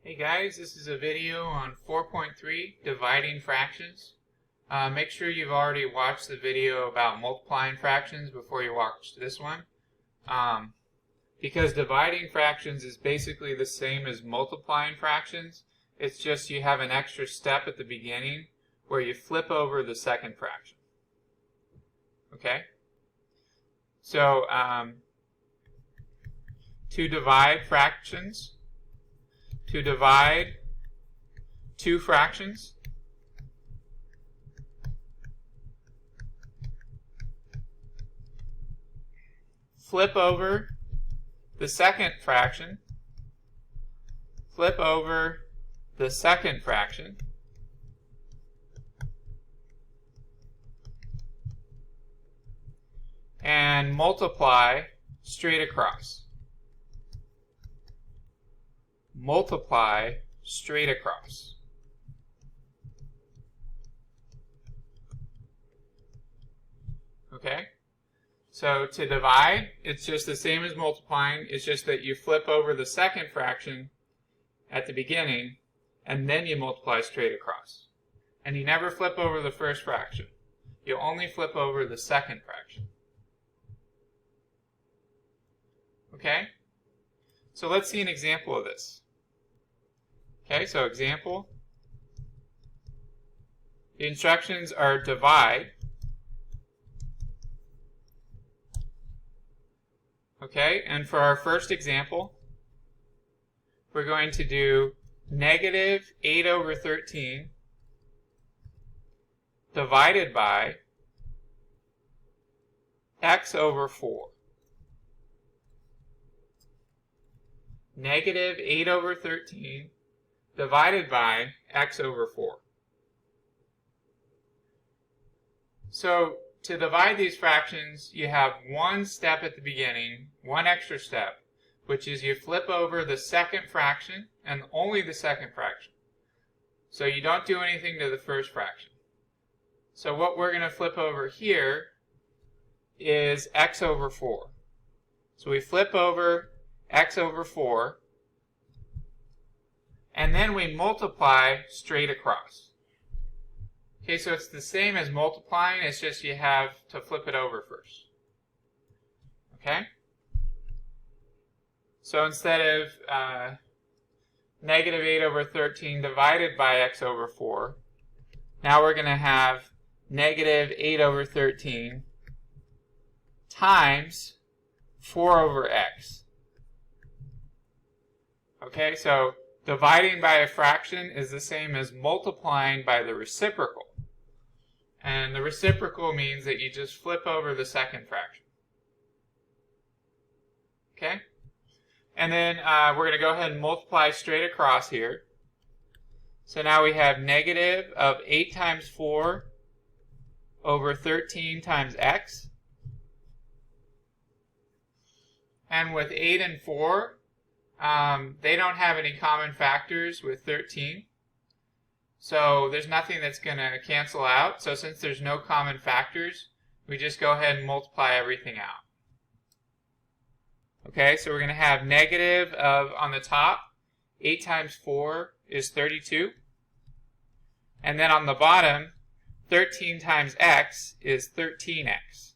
Hey guys, this is a video on 4.3, dividing fractions. Make sure you've already watched the video about multiplying fractions before you watch this one. Because dividing fractions is basically the same as multiplying fractions. It's just you have an extra step at the beginning where you flip over the second fraction. Okay? So, to divide fractions, to divide two fractions, flip over the second fraction, flip over the second fraction, and multiply straight across. Multiply straight across. Okay? So to divide, it's just the same as multiplying. It's just that you flip over the second fraction at the beginning, and then you multiply straight across. And you never flip over the first fraction. You only flip over the second fraction. Okay? So let's see an example of this. Okay, so example. The instructions are divide. Okay, and for our first example, we're going to do negative 8 over 13 divided by x over 4. Negative 8 over 13 divided by x over 4. So to divide these fractions, you have one step at the beginning, one extra step, which is you flip over the second fraction and only the second fraction. So you don't do anything to the first fraction. So what we're going to flip over here is x over 4. So we flip over x over 4, and then we multiply straight across. Okay, so it's the same as multiplying, it's just you have to flip it over first. Okay? So instead of negative 8 over 13 divided by x over 4, now we're going to have negative 8 over 13 times 4 over x. Okay, so dividing by a fraction is the same as multiplying by the reciprocal. And the reciprocal means that you just flip over the second fraction. Okay? And then we're going to go ahead and multiply straight across here. So now we have negative of 8 times 4 over 13 times x. And with 8 and 4, they don't have any common factors with 13. So there's nothing that's going to cancel out. So since there's no common factors, we just go ahead and multiply everything out. Okay, so we're going to have negative of, on the top, 8 times 4 is 32. And then on the bottom, 13 times x is 13x.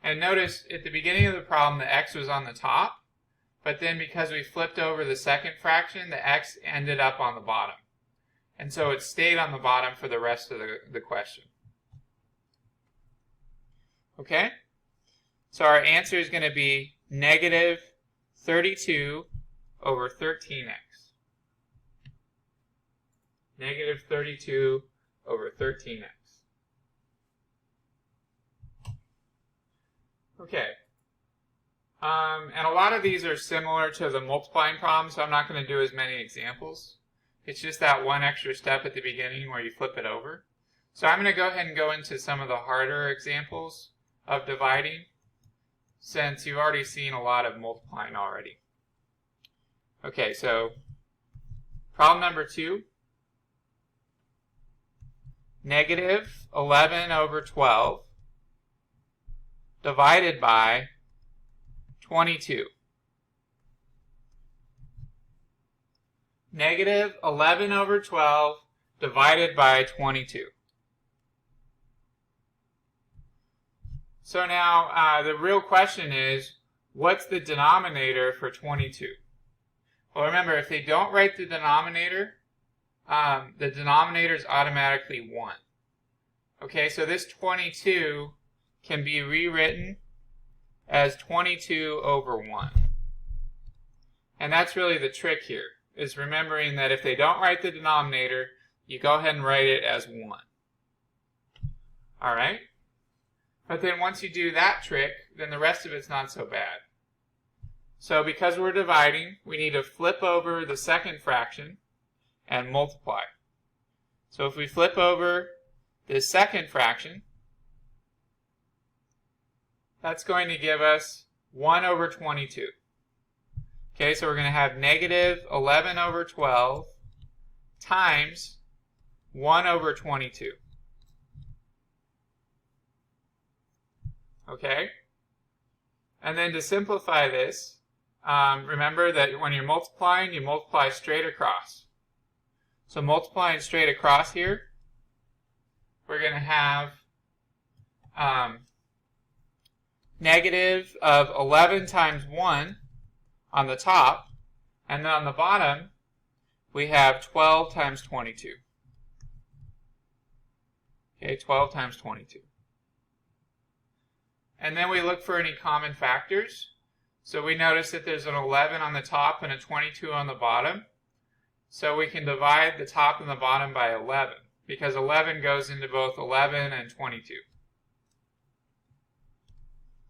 And notice at the beginning of the problem, the x was on the top. But then because we flipped over the second fraction, the x ended up on the bottom. And so it stayed on the bottom for the rest of the question. Okay? So our answer is going to be negative 32 over 13x. Negative 32 over 13x. Okay. And a lot of these are similar to the multiplying problem, so I'm not going to do as many examples. It's just that one extra step at the beginning where you flip it over. So I'm going to go ahead and go into some of the harder examples of dividing, since you've already seen a lot of multiplying already. Okay, so problem number 2. Negative 11 over 12 divided by 22. negative 11 over 12 divided by 22. So now the real question is, what's the denominator for 22? Well, remember, if they don't write the denominator is automatically 1. Okay, so this 22 can be rewritten as 22 over 1. And that's really the trick here, is remembering that if they don't write the denominator, you go ahead and write it as 1. All right? But then once you do that trick, then the rest of it's not so bad. So because we're dividing, we need to flip over the second fraction and multiply. So if we flip over this second fraction, that's going to give us 1 over 22. Okay, so we're going to have negative 11 over 12 times 1 over 22. Okay? And then to simplify this, remember that when you're multiplying, you multiply straight across. So multiplying straight across here, we're going to have negative of 11 times 1 on the top, and then on the bottom, we have 12 times 22. Okay, 12 times 22. And then we look for any common factors. So we notice that there's an 11 on the top and a 22 on the bottom. So we can divide the top and the bottom by 11, because 11 goes into both 11 and 22.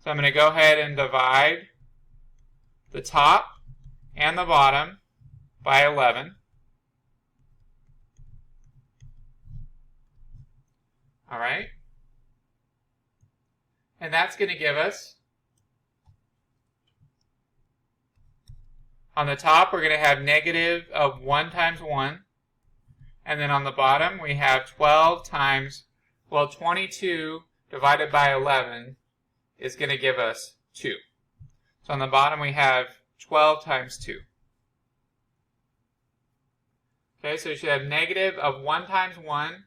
So I'm going to go ahead and divide the top and the bottom by 11. All right? And that's going to give us, on the top we're going to have negative of 1 times 1. And then on the bottom we have 12 times, well, 22 divided by 11 is going to give us 2. So on the bottom we have 12 times 2. Okay, so you should have negative of 1 times 1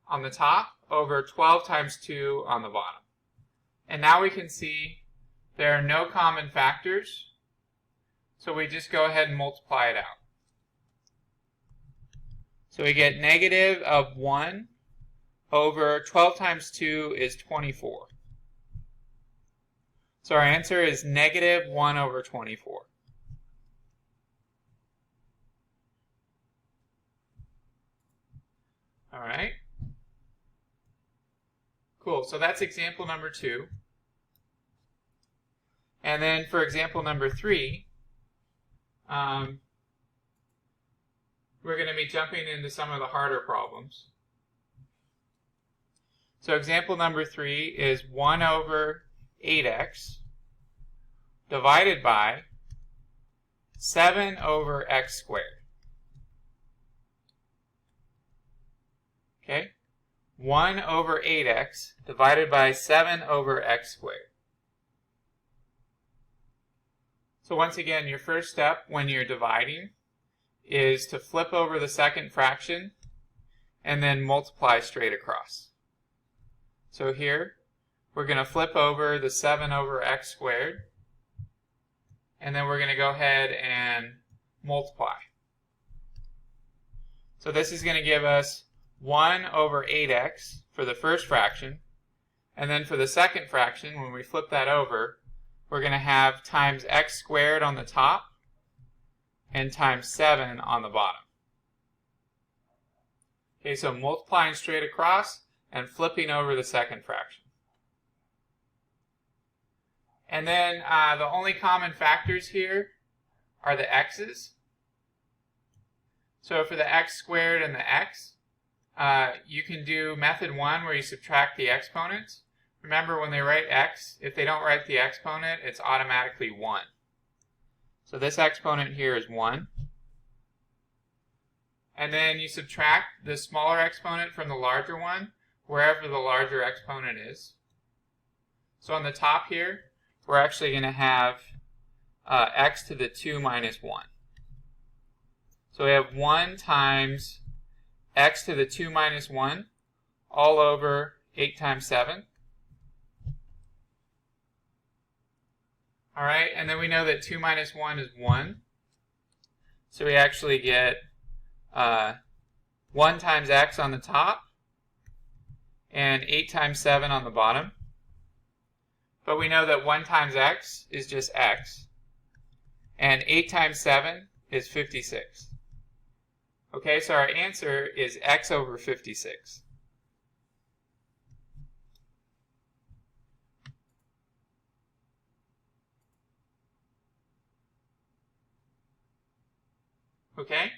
on the top over 12 times 2 on the bottom. And now we can see there are no common factors, so we just go ahead and multiply it out. So we get negative of 1 over 12 times 2 is 24. So our answer is negative 1 over 24. All right. Cool, so that's example number 2. And then for example number 3, we're going to be jumping into some of the harder problems. So example number 3 is 1 over 8x divided by 7 over x squared. Okay? 1 over 8x divided by 7 over x squared. So once again, your first step when you're dividing is to flip over the second fraction and then multiply straight across. So here, we're going to flip over the 7 over x squared, and then we're going to go ahead and multiply. So this is going to give us 1 over 8x for the first fraction, and then for the second fraction, when we flip that over, we're going to have times x squared on the top and times 7 on the bottom. Okay, so multiplying straight across and flipping over the second fraction. And then the only common factors here are the x's. So for the x squared and the x, you can do method 1 where you subtract the exponents. Remember, when they write x, if they don't write the exponent, it's automatically 1. So this exponent here is 1. And then you subtract the smaller exponent from the larger one, wherever the larger exponent is. So on the top here, we're actually going to have x to the 2 minus 1. So we have 1 times x to the 2 minus 1 all over 8 times 7. All right, and then we know that 2 minus 1 is 1. So we actually get 1 times x on the top and 8 times 7 on the bottom. But we know that 1 times x is just x. And 8 times 7 is 56. Okay, so our answer is x over 56. Okay?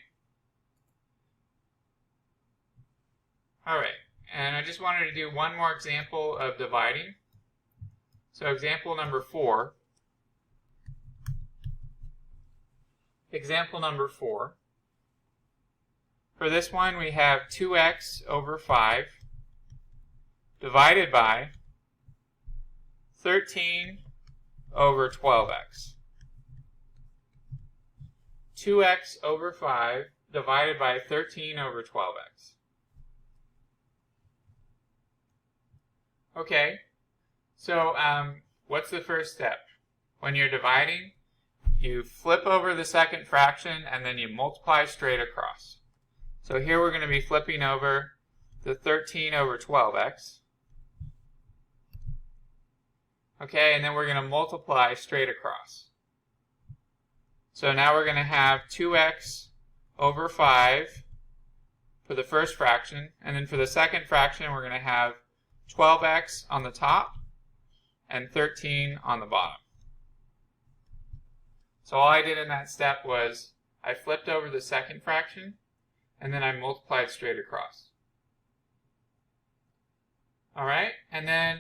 All right, and I just wanted to do one more example of dividing. So example number 4. Example number 4. For this one, we have 2x over 5 divided by 13 over 12x. 2x over 5 divided by 13 over 12x. Okay, so what's the first step? When you're dividing, you flip over the second fraction and then you multiply straight across. So here we're going to be flipping over the 13 over 12x. Okay, and then we're going to multiply straight across. So now we're going to have 2x over 5 for the first fraction, and then for the second fraction we're going to have 12x on the top and 13 on the bottom. So all I did in that step was I flipped over the second fraction and then I multiplied straight across. All right, and then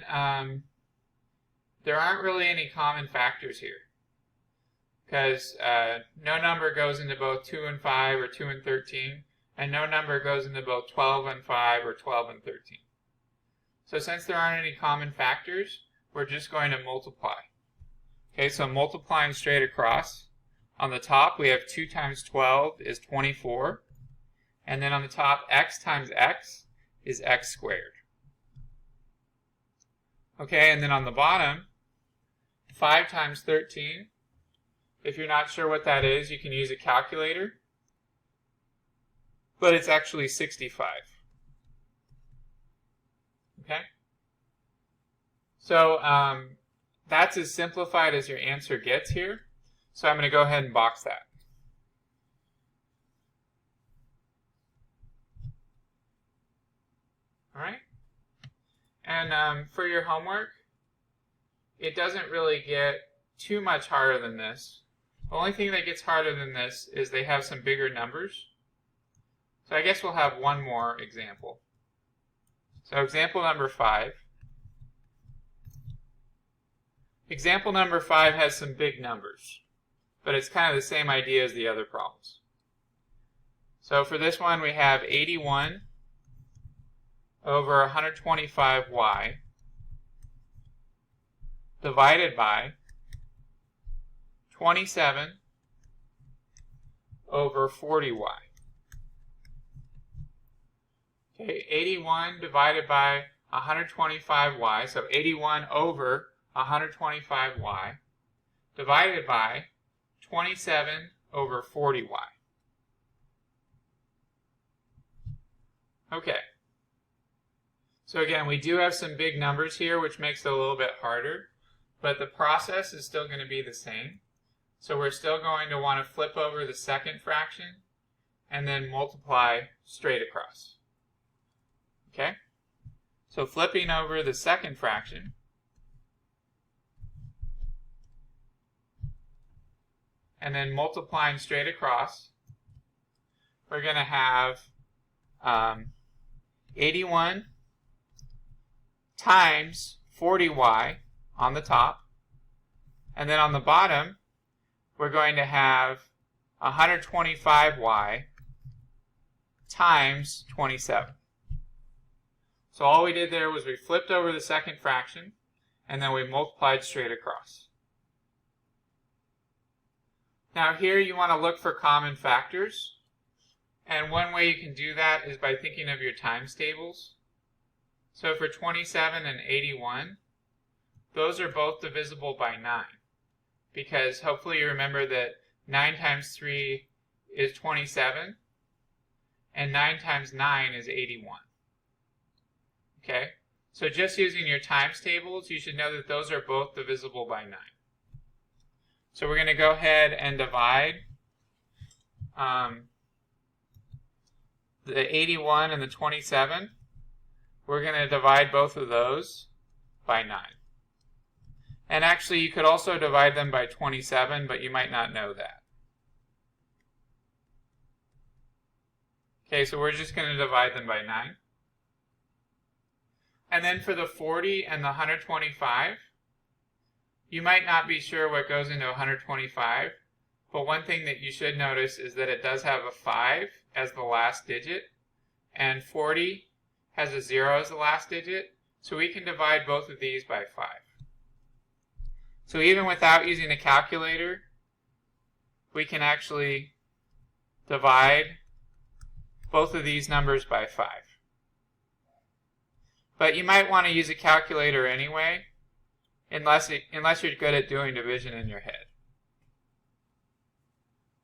there aren't really any common factors here because no number goes into both 2 and 5 or 2 and 13, and no number goes into both 12 and 5 or 12 and 13. So since there aren't any common factors, we're just going to multiply. Okay, so multiplying straight across. On the top, we have 2 times 12 is 24. And then on the top, x times x is x squared. Okay, and then on the bottom, 5 times 13. If you're not sure what that is, you can use a calculator. But it's actually 65. Okay? So that's as simplified as your answer gets here. So I'm going to go ahead and box that. All right? And for your homework, it doesn't really get too much harder than this. The only thing that gets harder than this is they have some bigger numbers. So I guess we'll have one more example. So example number 5. Example number 5 has some big numbers, but it's kind of the same idea as the other problems. So for this one, we have 81 over 125y divided by 27 over 40y. Okay, 81 divided by 125y, so 81 over 125y divided by 27 over 40y. Okay. So again, we do have some big numbers here, which makes it a little bit harder, but the process is still going to be the same. So we're still going to want to flip over the second fraction and then multiply straight across. Okay? So flipping over the second fraction, and then multiplying straight across, we're going to have 81 times 40y on the top, and then on the bottom, we're going to have 125y times 27. So all we did there was we flipped over the second fraction, and then we multiplied straight across. Now here you want to look for common factors. And one way you can do that is by thinking of your times tables. So for 27 and 81, those are both divisible by 9. Because hopefully you remember that 9 times 3 is 27, and 9 times 9 is 81. Okay? So just using your times tables, you should know that those are both divisible by 9. So we're going to go ahead and divide the 81 and the 27. We're going to divide both of those by 9. And actually, you could also divide them by 27, but you might not know that. Okay, so we're just going to divide them by 9. And then for the 40 and the 125, you might not be sure what goes into 125, but one thing that you should notice is that it does have a 5 as the last digit, and 40 has a 0 as the last digit, so we can divide both of these by 5. So even without using a calculator, we can actually divide both of these numbers by 5. But you might want to use a calculator anyway, unless you're good at doing division in your head.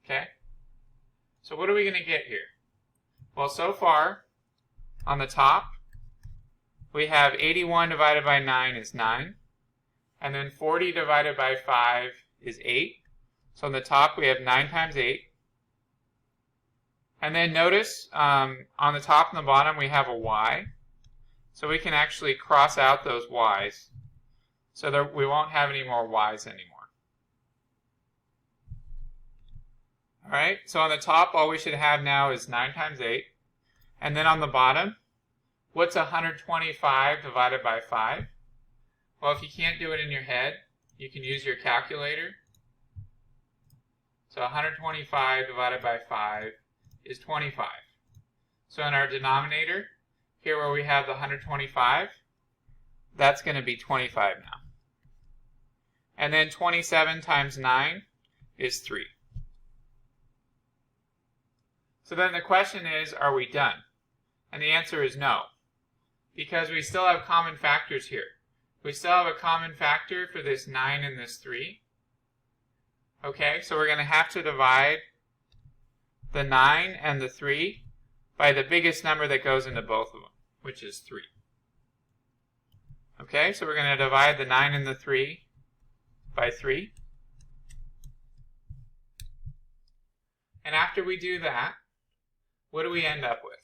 Okay? So what are we going to get here? Well, so far, on the top, we have 81 divided by 9 is 9. And then 40 divided by 5 is 8. So on the top, we have 9 times 8. And then notice on the top and the bottom, we have a y. So we can actually cross out those y's so that we won't have any more y's anymore. All right, so on the top, all we should have now is 9 times 8. And then on the bottom, what's 125 divided by 5? Well, if you can't do it in your head, you can use your calculator. So 125 divided by 5 is 25. So in our denominator, here where we have the 125, that's going to be 25 now. And then 27 times 9 is 3. So then the question is, are we done? And the answer is no, because we still have common factors here. We still have a common factor for this 9 and this 3. Okay, so we're going to have to divide the 9 and the 3 by the biggest number that goes into both of them, which is 3. Okay, so we're going to divide the 9 and the 3 by 3. And after we do that, what do we end up with?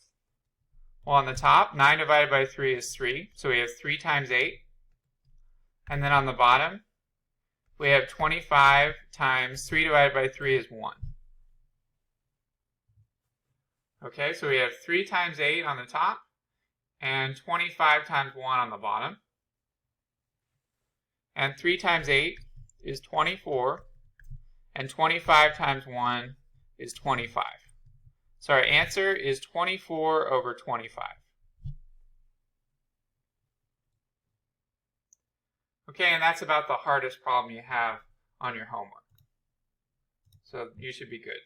Well, on the top, 9 divided by 3 is 3, so we have 3 times 8. And then on the bottom, we have 25 times 3 divided by 3 is 1. Okay, so we have 3 times 8 on the top, and 25 times 1 on the bottom. And 3 times 8 is 24, and 25 times 1 is 25. So our answer is 24 over 25. Okay, and that's about the hardest problem you have on your homework. So you should be good.